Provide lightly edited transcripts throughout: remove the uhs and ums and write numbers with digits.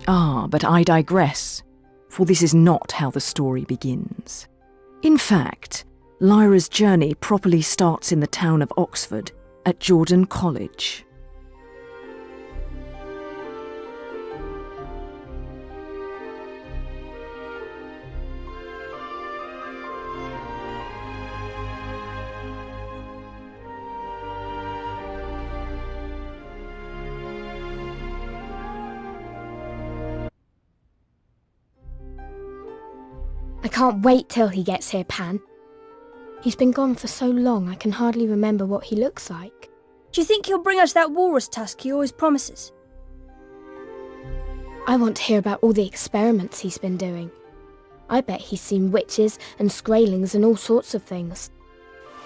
Ah, but I digress, for this is not how the story begins. In fact, Lyra's journey properly starts in the town of Oxford, at Jordan College. I can't wait till he gets here, Pan. He's been gone for so long I can hardly remember what he looks like. Do you think he'll bring us that walrus tusk he always promises? I want to hear about all the experiments he's been doing. I bet he's seen witches and scralings and all sorts of things.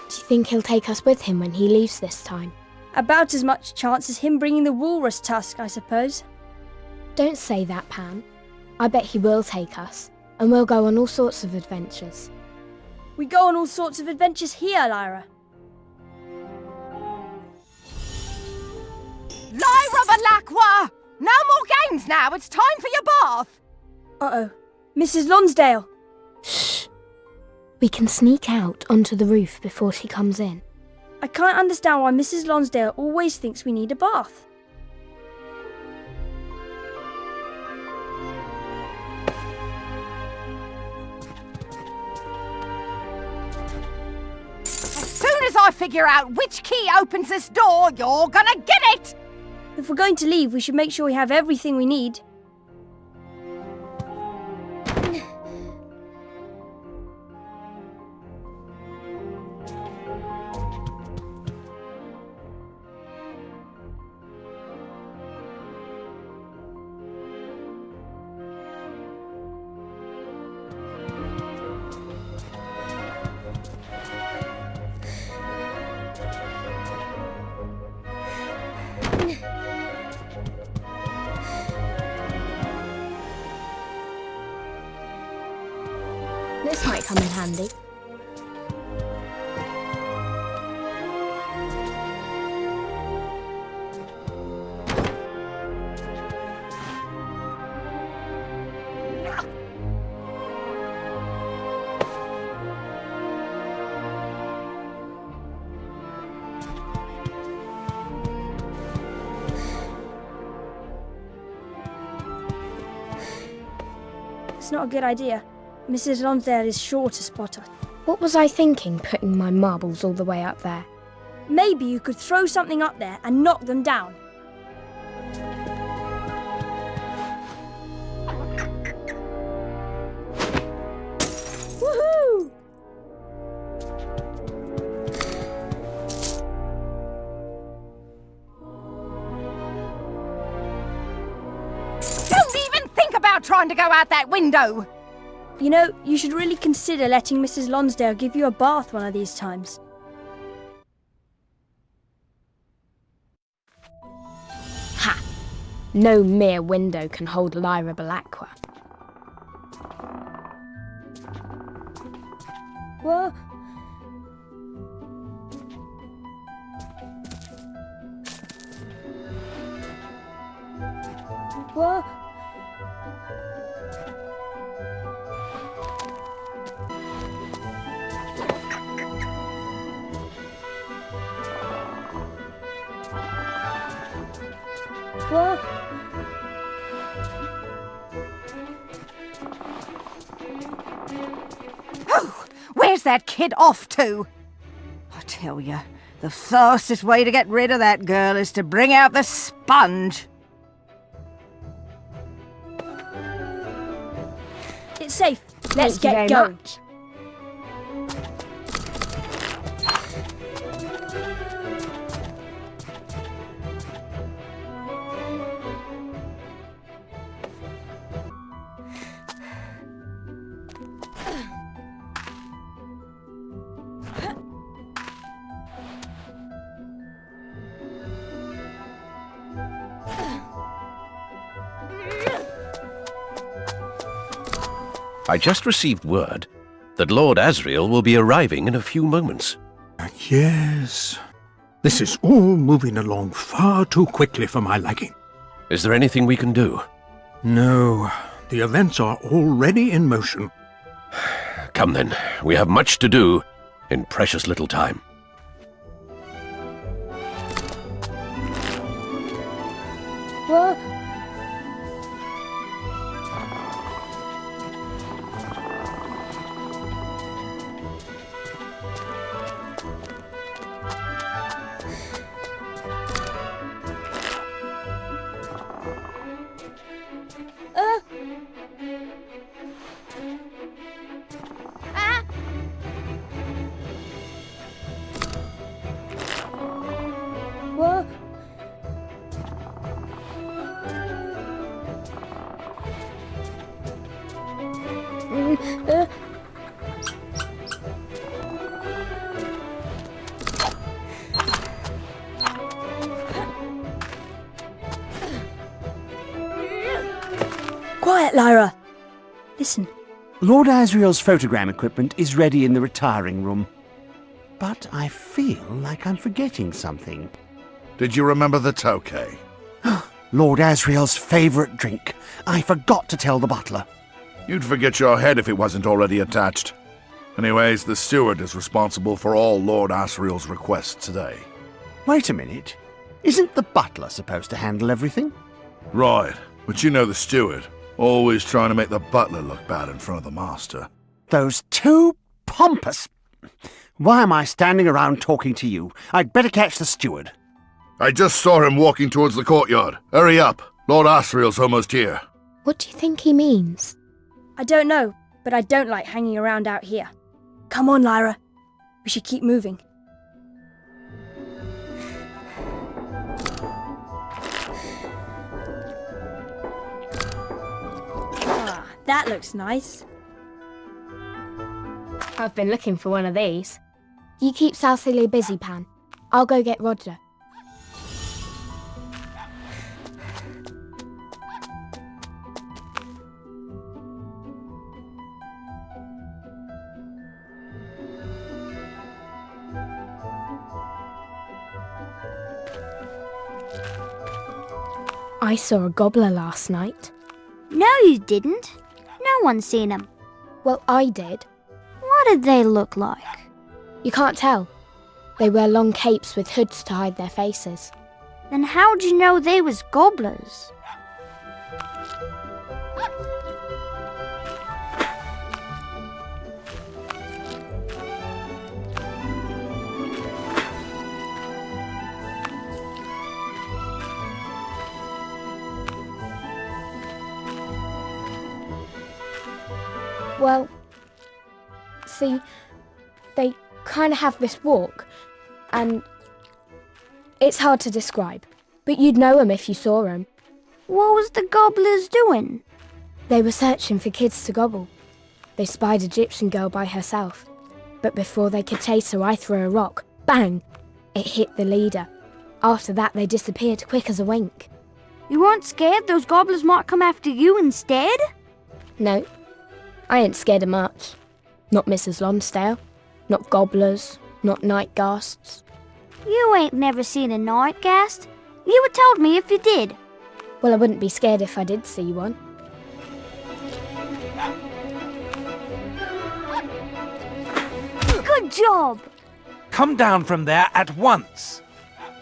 Do you think he'll take us with him when he leaves this time? About as much chance as him bringing the walrus tusk, I suppose. Don't say that, Pan. I bet he will take us, and we'll go on all sorts of adventures. We go on all sorts of adventures here, Lyra. Lyra Balakwa! No more games now, it's time for your bath! Uh-oh. Mrs. Lonsdale! Shh. We can sneak out onto the roof before she comes in. I can't understand why Mrs. Lonsdale always thinks we need a bath. As soon as I figure out which key opens this door, you're gonna get it! If we're going to leave, we should make sure we have everything we need. This might come in handy. It's not a good idea. Mrs. Lonsdale is sure to spot us. What was I thinking, putting my marbles all the way up there? Maybe you could throw something up there and knock them down. Woohoo! Don't even think about trying to go out that window! You know, you should really consider letting Mrs. Lonsdale give you a bath one of these times. Ha! No mere window can hold Lyra Balakwa. What? What? What? Oh, where's that kid off to? I tell you, the fastest way to get rid of that girl is to bring out the sponge. It's safe. Let's Thank you get very going. much. I just received word that Lord Asriel will be arriving in a few moments. Yes. This is all moving along far too quickly for my liking. Is there anything we can do? No, the events are already in motion. Come then, we have much to do in precious little time. What? What? Quiet, Lyra. Listen. Lord Asriel's photogram equipment is ready in the retiring room. But I feel like I'm forgetting something. Did you remember the tokay? Lord Asriel's favourite drink. I forgot to tell the butler. You'd forget your head if it wasn't already attached. Anyways, the steward is responsible for all Lord Asriel's requests today. Wait a minute. Isn't the butler supposed to handle everything? Right, but you know the steward. Always trying to make the butler look bad in front of the master. Those two pompous... Why am I standing around talking to you? I'd better catch the steward. I just saw him walking towards the courtyard. Hurry up. Lord Asriel's almost here. What do you think he means? I don't know, but I don't like hanging around out here. Come on, Lyra. We should keep moving. Ah, that looks nice. I've been looking for one of these. You keep Asriel busy, Pan. I'll go get Roger. I saw a gobbler last night. No, you didn't. No one's seen them. Well, I did. What did they look like? You can't tell. They wear long capes with hoods to hide their faces. Then how'd you know they was gobblers? Well, see, they kind of have this walk, and it's hard to describe, but you'd know 'em if you saw 'em. What was the gobblers doing? They were searching for kids to gobble. They spied a Egyptian girl by herself, but before they could chase her, I threw a rock. Bang! It hit the leader. After that, they disappeared quick as a wink. You weren't scared those gobblers might come after you instead? No, I ain't scared of much. Not Mrs. Lonsdale, not gobblers, not night ghasts. You ain't never seen a night ghast. You would told me if you did. Well, I wouldn't be scared if I did see one. Good job! Come down from there at once.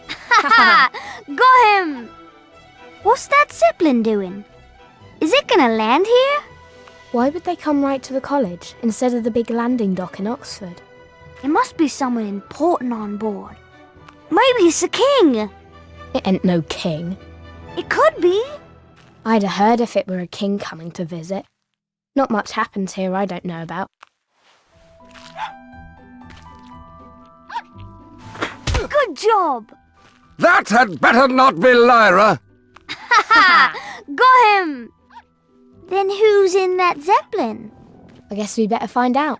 Ha! Got him! What's that Zeppelin doing? Is it gonna land here? Why would they come right to the college instead of the big landing dock in Oxford? It must be someone important on board. Maybe it's a king. It ain't no king. It could be. I'd have heard if it were a king coming to visit. Not much happens here I don't know about. Good job. That had better not be Lyra. Ha! Got him. Then who's in that Zeppelin? I guess we better find out.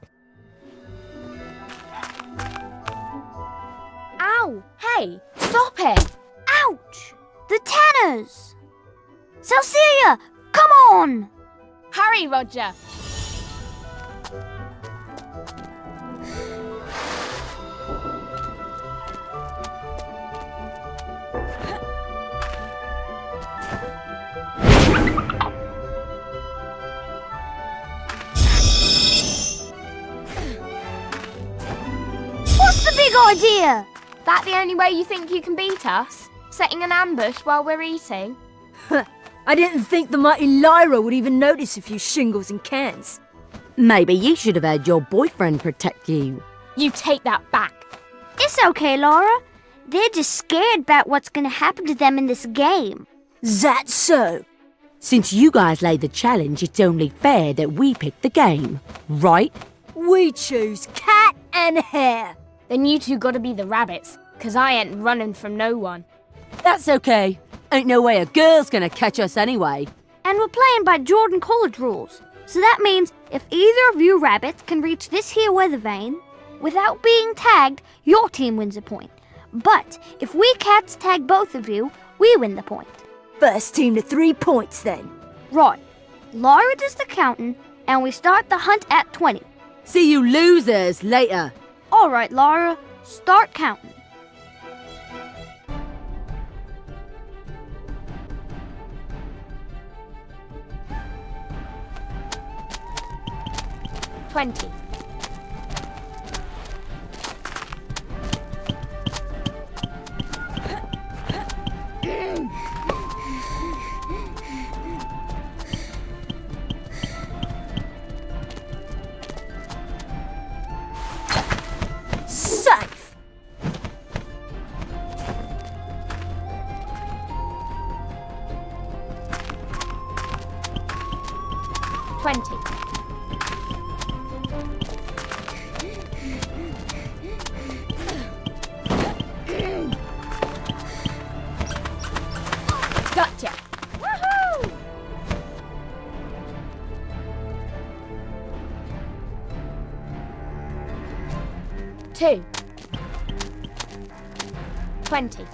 Ow! Hey! Stop it! Ouch! The Tanners! Cecilia, come on! Hurry, Roger! idea! That the only way you think you can beat us? Setting an ambush while we're eating? I didn't think the mighty Lyra would even notice a few shingles and cans. Maybe you should have had your boyfriend protect you. You take that back. It's okay, Laura. They're just scared about what's gonna happen to them in this game. That's so. Since you guys laid the challenge, it's only fair that we pick the game, right? We choose cat and hare. Then you two gotta be the rabbits, 'cause I ain't running from no one. That's okay. Ain't no way a girl's gonna catch us anyway. And we're playing by Jordan College rules. So that means if either of you rabbits can reach this here weather vane without being tagged, your team wins a point. But if we cats tag both of you, we win the point. First team to 3 points then. Right. Lyra does the counting, and we start the hunt at 20. See you losers later. All right, Lyra, start counting. $20. Safe. $20. Gotcha. Woohoo! $2. 20.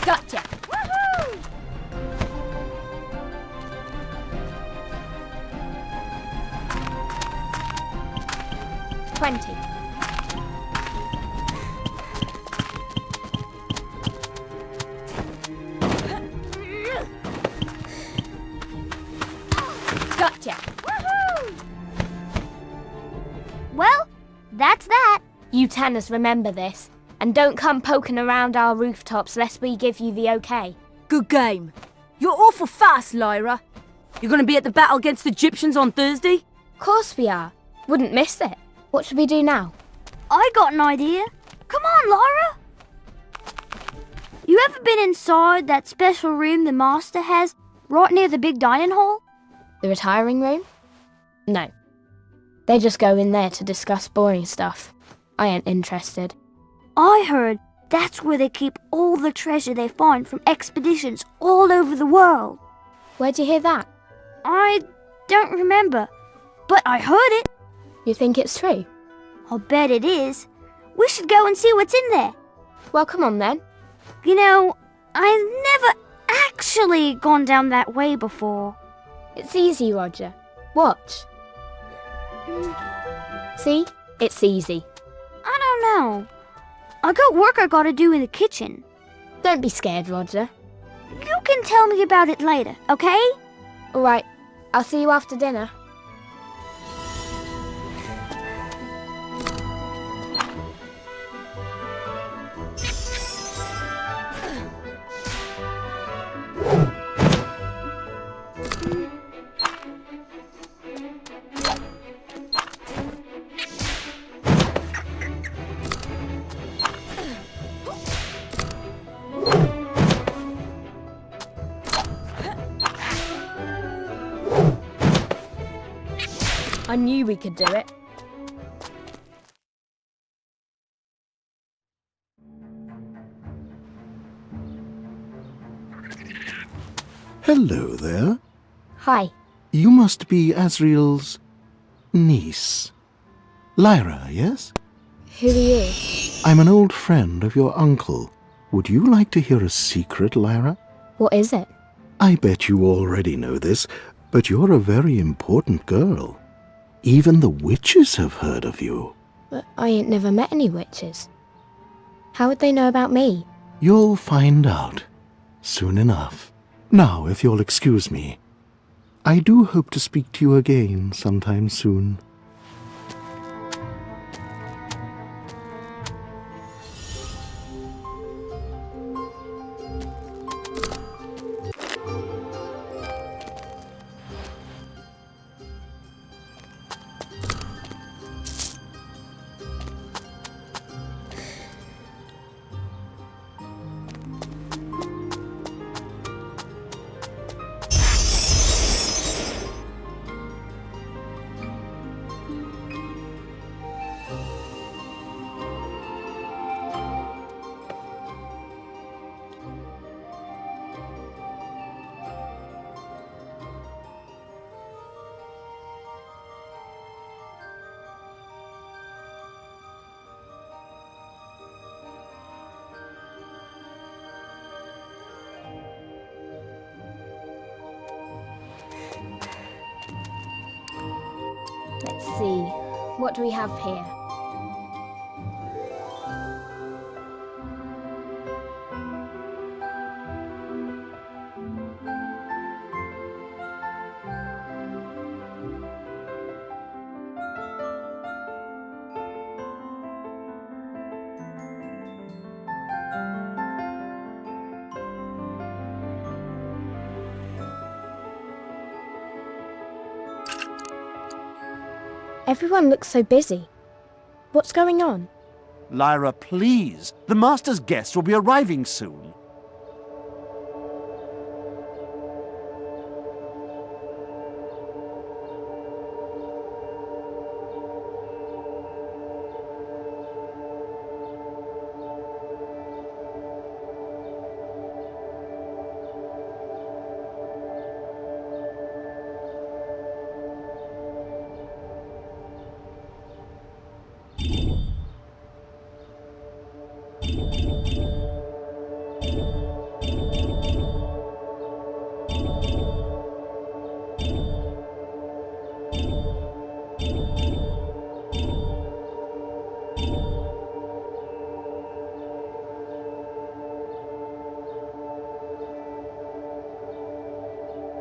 Gotcha. Woohoo! $20. Gotcha. Woohoo! Well, that's that. You Tanners remember this, and don't come poking around our rooftops lest we give you the okay. Good game. You're awful fast, Lyra. You're gonna be at the battle against the Egyptians on Thursday? Course we are. Wouldn't miss it. What should we do now? I got an idea. Come on, Lyra. You ever been inside that special room the master has right near the big dining hall? The retiring room? No. They just go in there to discuss boring stuff. I ain't interested. I heard that's where they keep all the treasure they find from expeditions all over the world. Where'd you hear that? I don't remember, but I heard it. You think it's true? I'll bet it is. We should go and see what's in there. Well, come on then. You know, I've never actually gone down that way before. It's easy, Roger. Watch. See? It's easy. I don't know. I got work I gotta do in the kitchen. Don't be scared, Roger. You can tell me about it later, okay? All right. I'll see you after dinner. I knew we could do it. Hello there. Hi. You must be Asriel's niece. Lyra, yes? Who are you? I'm an old friend of your uncle. Would you like to hear a secret, Lyra? What is it? I bet you already know this, but you're a very important girl. Even the witches have heard of you. But I ain't never met any witches. How would they know about me? You'll find out soon enough. Now, if you'll excuse me, I do hope to speak to you again sometime soon. Let's see. What do we have here? Everyone looks so busy. What's going on? Lyra, please. The Master's guests will be arriving soon.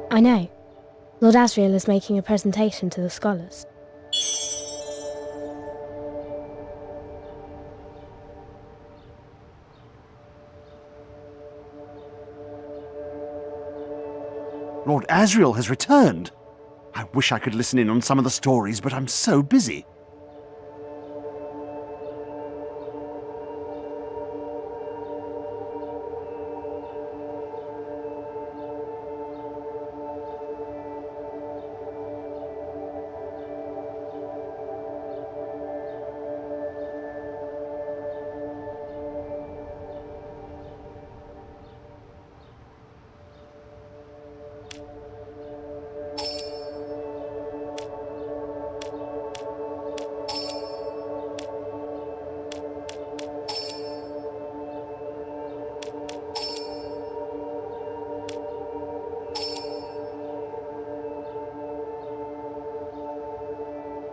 I know. Lord Asriel is making a presentation to the scholars. Lord Asriel has returned. I wish I could listen in on some of the stories, but I'm so busy.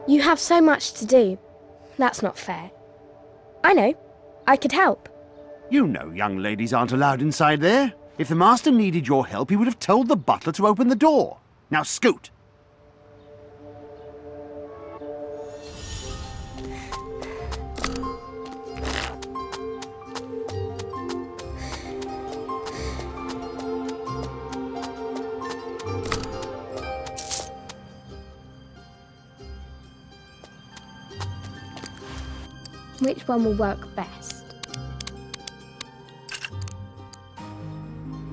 You have so much to do. That's not fair. I know. I could help. You know young ladies aren't allowed inside there. If the Master needed your help, he would have told the butler to open the door. Now scoot! Which one will work best?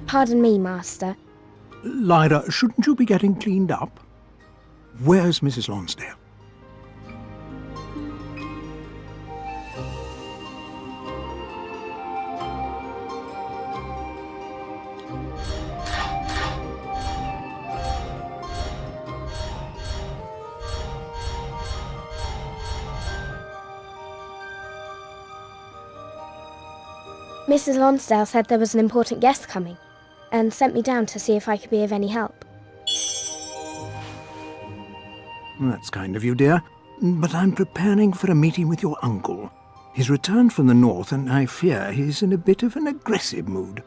Pardon me, Master. Lyra, shouldn't you be getting cleaned up? Where's Mrs. Lonsdale? Mrs. Lonsdale said there was an important guest coming, and sent me down to see if I could be of any help. That's kind of you, dear. But I'm preparing for a meeting with your uncle. He's returned from the north, and I fear he's in a bit of an aggressive mood.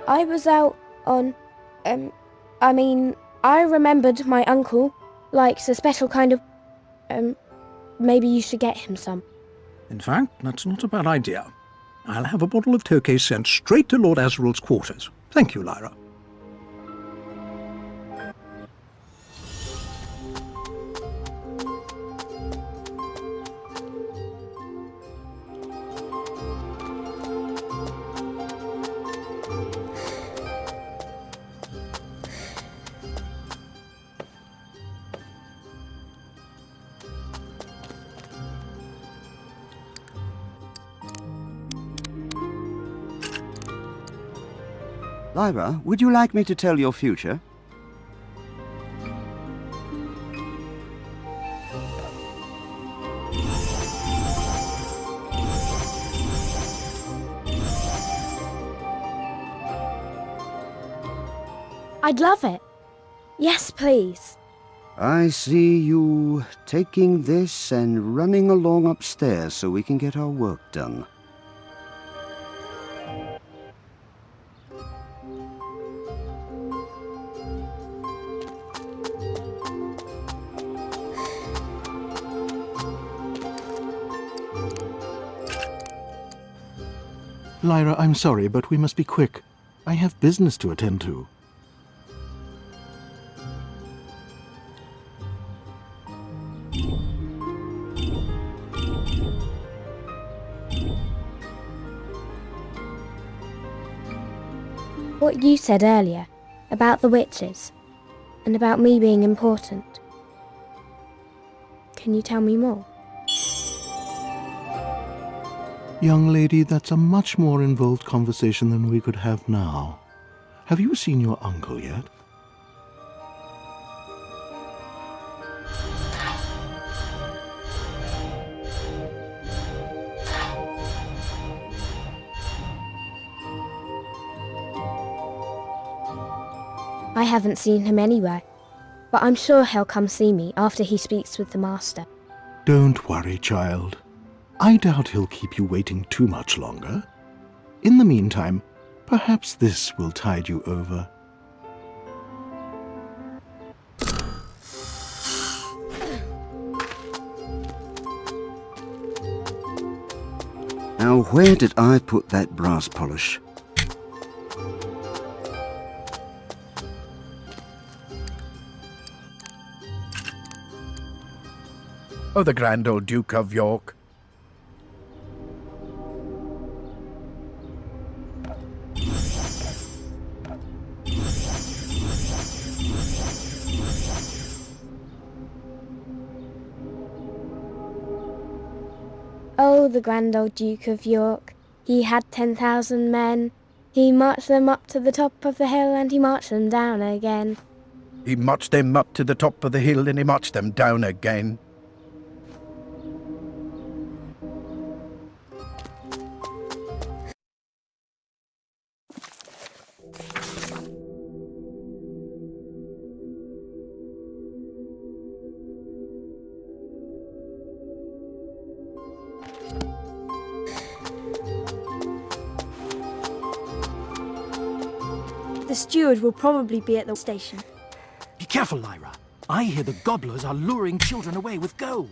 I was out on, I remembered my uncle likes a special kind of, maybe you should get him some. In fact, that's not a bad idea. I'll have a bottle of Tokay sent straight to Lord Asriel's quarters. Thank you, Lyra. Lyra, would you like me to tell your future? I'd love it. Yes, please. I see you taking this and running along upstairs so we can get our work done. Lyra, I'm sorry, but we must be quick. I have business to attend to. What you said earlier about the witches and about me being important. Can you tell me more? Young lady, that's a much more involved conversation than we could have now. Have you seen your uncle yet? I haven't seen him anywhere, but I'm sure he'll come see me after he speaks with the master. Don't worry, child. I doubt he'll keep you waiting too much longer. In the meantime, perhaps this will tide you over. Now, where did I put that brass polish? Oh, the grand old Duke of York. Oh, the grand old Duke of York. He had 10,000 men. He marched them up to the top of the hill and he marched them down again. He marched them up to the top of the hill and he marched them down again. The steward will probably be at the station. Be careful, Lyra. I hear the gobblers are luring children away with gold.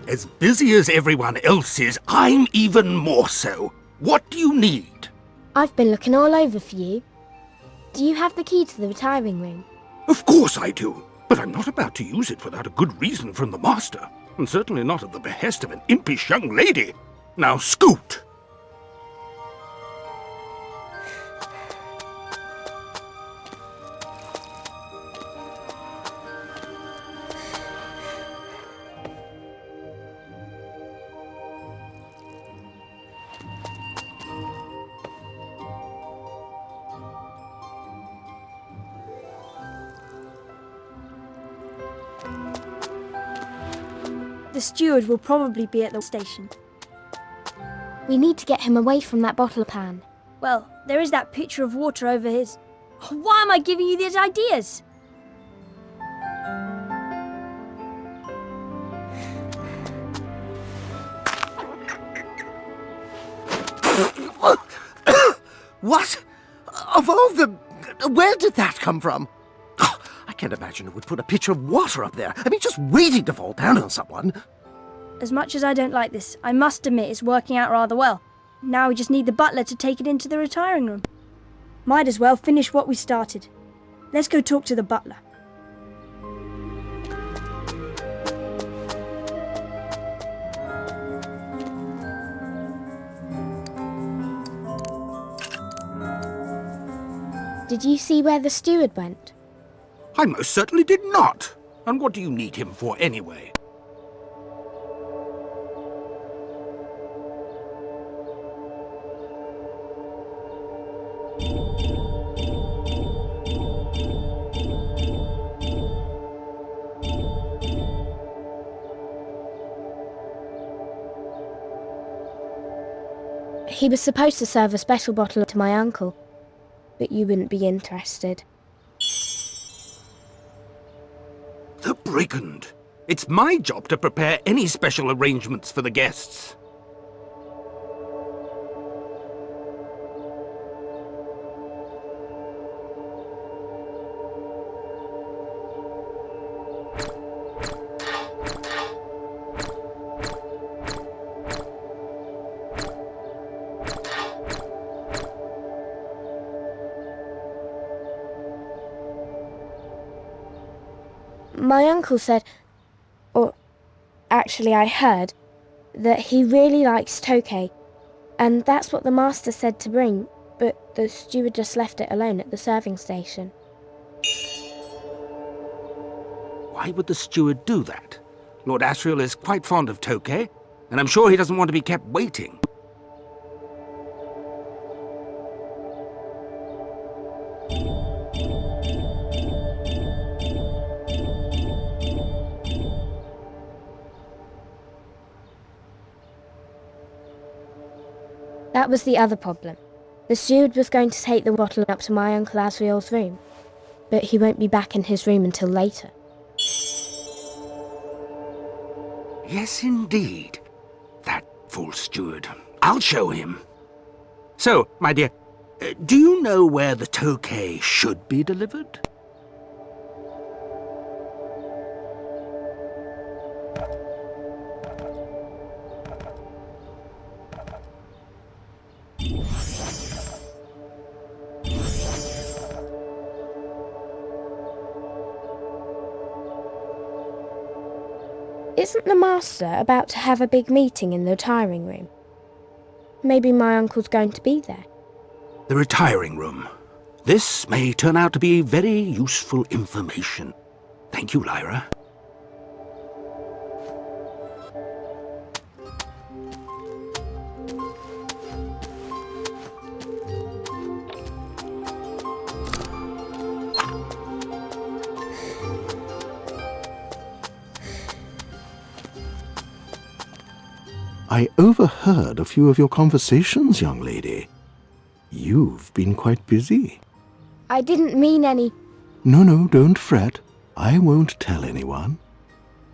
As busy as everyone else is, I'm even more so. What do you need? I've been looking all over for you. Do you have the key to the retiring room? Of course I do, but I'm not about to use it without a good reason from the master, and certainly not at the behest of an impish young lady. Now scoot! The steward will probably be at the station. We need to get him away from that bottle pan. Well, there is that pitcher of water over his... Why am I giving you these ideas? What? Of all the... Where did that come from? Oh, I can't imagine who would put a pitcher of water up there. I mean, just waiting to fall down on someone. As much as I don't like this, I must admit it's working out rather well. Now we just need the butler to take it into the retiring room. Might as well finish what we started. Let's go talk to the butler. Did you see where the steward went? I most certainly did not. And what do you need him for anyway? He was supposed to serve a special bottle to my uncle, but you wouldn't be interested. The brigand! It's my job to prepare any special arrangements for the guests. My uncle said, or actually I heard, that he really likes Tokay, and that's what the master said to bring, but the steward just left it alone at the serving station. Why would the steward do that? Lord Asriel is quite fond of Tokay, and I'm sure he doesn't want to be kept waiting. That was the other problem. The steward was going to take the bottle up to my Uncle Asriel's room, but he won't be back in his room until later. Yes, indeed. That fool steward. I'll show him. So, my dear, do you know where the Tokay should be delivered? Isn't the master about to have a big meeting in the retiring room? Maybe my uncle's going to be there. The retiring room. This may turn out to be very useful information. Thank you, Lyra. I overheard a few of your conversations, young lady. You've been quite busy. I didn't mean any... No, don't fret. I won't tell anyone.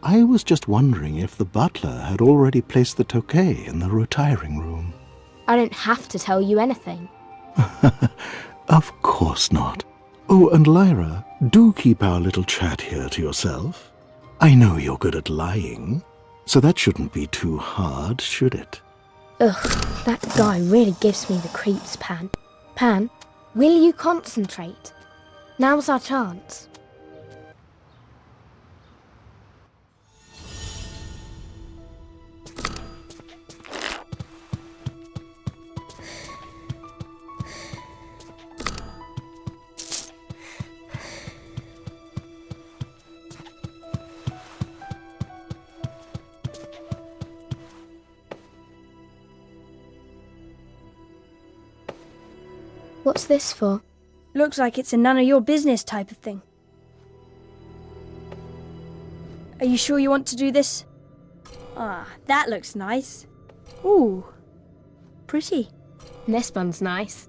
I was just wondering if the butler had already placed the Tokay in the retiring room. I don't have to tell you anything. Of course not. Oh, and Lyra, do keep our little chat here to yourself. I know you're good at lying. So that shouldn't be too hard, should it? Ugh, that guy really gives me the creeps, Pan. Pan, will you concentrate? Now's our chance. What's this for? Looks like it's a none of your business type of thing. Are you sure you want to do this? Ah, that looks nice. Ooh, pretty. This one's nice.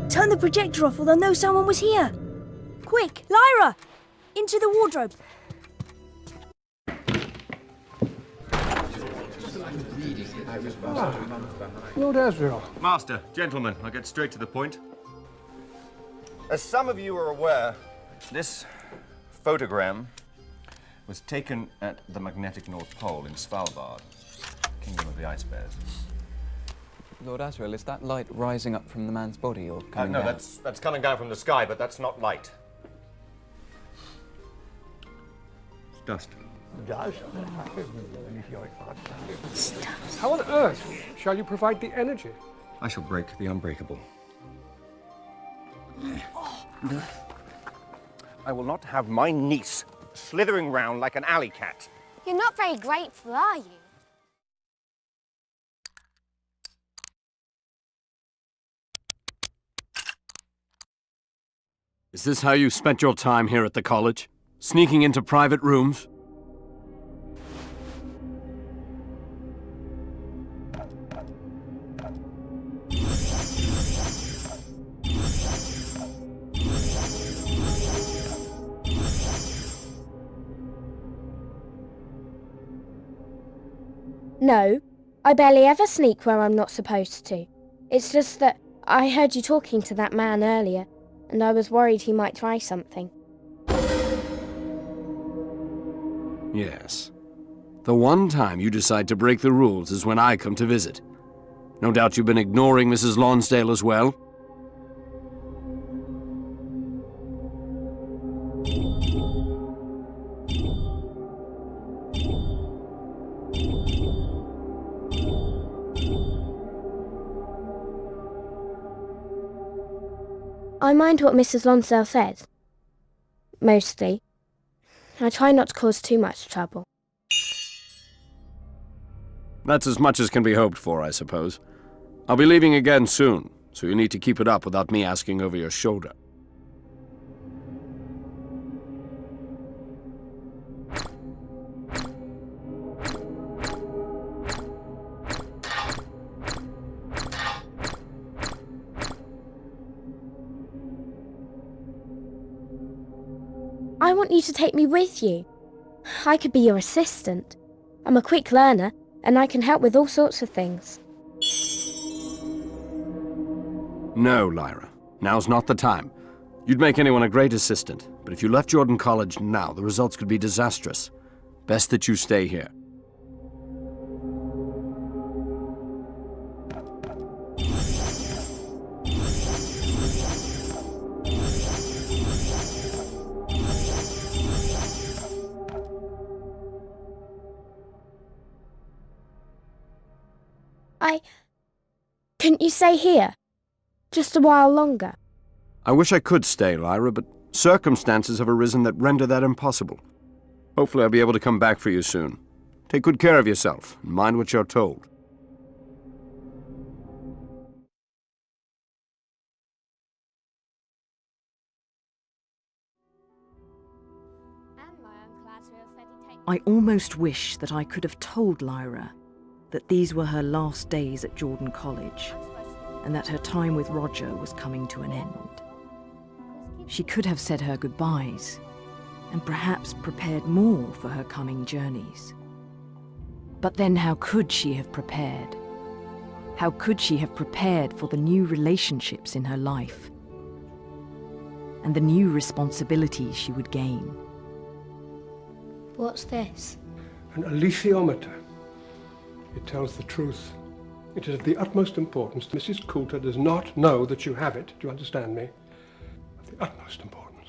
Turn the projector off or they'll know someone was here. Quick, Lyra! Into the wardrobe. Lord Asriel. Master, gentlemen, I'll get straight to the point. As some of you are aware, this photogram was taken at the magnetic North Pole in Svalbard, Kingdom of the Ice Bears. Lord Asriel, is that light rising up from the man's body or coming No, down? that's coming down from the sky, but that's not light. It's dust. How on earth shall you provide the energy? I shall break the unbreakable. I will not have my niece slithering round like an alley cat. You're not very grateful, are you? Is this how you spent your time here at the college? Sneaking into private rooms? No, I barely ever sneak where I'm not supposed to. It's just that I heard you talking to that man earlier, and I was worried he might try something. Yes. The one time you decide to break the rules is when I come to visit. No doubt you've been ignoring Mrs. Lonsdale as well? I mind what Mrs. Lonsdale said. Mostly. I try not to cause too much trouble. That's as much as can be hoped for, I suppose. I'll be leaving again soon, so you need to keep it up without me asking over your shoulder. I want you to take me with you. I could be your assistant. I'm a quick learner, and I can help with all sorts of things. No, Lyra. Now's not the time. You'd make anyone a great assistant, but if you left Jordan College now, the results could be disastrous. Best that you stay here. Couldn't you stay here? Just a while longer? I wish I could stay, Lyra, but circumstances have arisen that render that impossible. Hopefully I'll be able to come back for you soon. Take good care of yourself, and mind what you're told. I almost wish that I could have told Lyra that these were her last days at Jordan College, and that her time with Roger was coming to an end. She could have said her goodbyes, and perhaps prepared more for her coming journeys. But then how could she have prepared? How could she have prepared for the new relationships in her life, and the new responsibilities she would gain? What's this? An alethiometer. It tells the truth. It is of the utmost importance. Mrs. Coulter does not know that you have it. Do you understand me? Of the utmost importance.